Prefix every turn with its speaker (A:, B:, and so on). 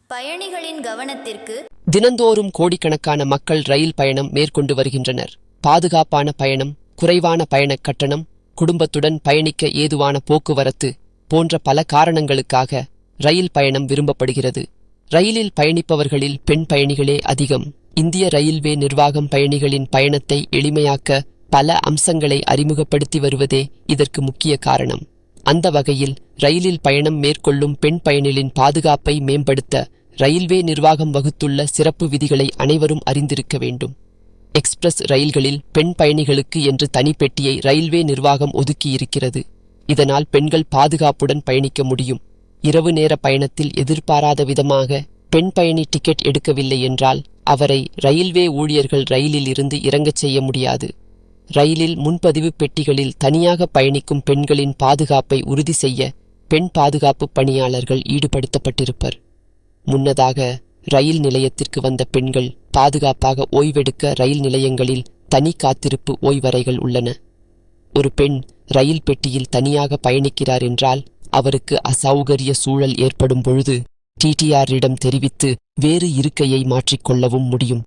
A: பயணிகளின் கவனத்திற்கு.
B: தினந்தோறும் கோடிக்கணக்கான மக்கள் ரயில் பயணம் மேற்கொண்டு வருகின்றனர். பாதுகாப்பான பயணம், குறைவான பயணக் கட்டணம், குடும்பத்துடன் பயணிக்க ஏதுவான போக்குவரத்து போன்ற பல காரணங்களுக்காக ரயில் பயணம் விரும்பப்படுகிறது. ரயிலில் பயணிப்பவர்களில் பெண் பயணிகளே அதிகம். இந்திய ரயில்வே நிர்வாகம் பயணிகளின் பயணத்தை எளிமையாக்க பல அம்சங்களை அறிமுகப்படுத்தி வருவதே இதற்கு முக்கிய காரணம். அந்த வகையில் ரயிலில் பயணம் மேற்கொள்ளும் பெண் பயணிகளின் பாதுகாப்பை மேம்படுத்த ரயில்வே நிர்வாகம் வகுத்துள்ள சிறப்பு விதிகளை அனைவரும் அறிந்திருக்க வேண்டும். எக்ஸ்பிரஸ் ரயில்களில் பெண் பயணிகளுக்கு என்று தனிப்பெட்டியை ரயில்வே நிர்வாகம் ஒதுக்கியிருக்கிறது. இதனால் பெண்கள் பாதுகாப்புடன் பயணிக்க முடியும். இரவு நேர பயணத்தில் எதிர்பாராத விதமாக பெண் பயணி டிக்கெட் எடுக்கவில்லை என்றால் அவரை ரயில்வே ஊழியர்கள் ரயிலில் இருந்து இறங்கச் செய்ய முடியாது. ரயிலில் முன்பதிவு பெட்டிகளில் தனியாக பயணிக்கும் பெண்களின் பாதுகாப்பை உறுதி செய்ய பெண் பாதுகாப்பு பணியாளர்கள் ஈடுபடுத்தப்பட்டிருப்பர். முன்னதாக ரயில் நிலையத்திற்கு வந்த பெண்கள் பாதுகாப்பாக ஓய்வெடுக்க ரயில் நிலையங்களில் தனி காத்திருப்பு ஓய்வறைகள் உள்ளன. ஒரு பெண் ரயில் பெட்டியில் தனியாக பயணிக்கிறார் என்றால் அவருக்கு அசௌகரிய சூழல் ஏற்படும் பொழுது டிடிஆரிடம் தெரிவித்து வேறு இருக்கையை மாற்றிக்கொள்ளவும் முடியும்.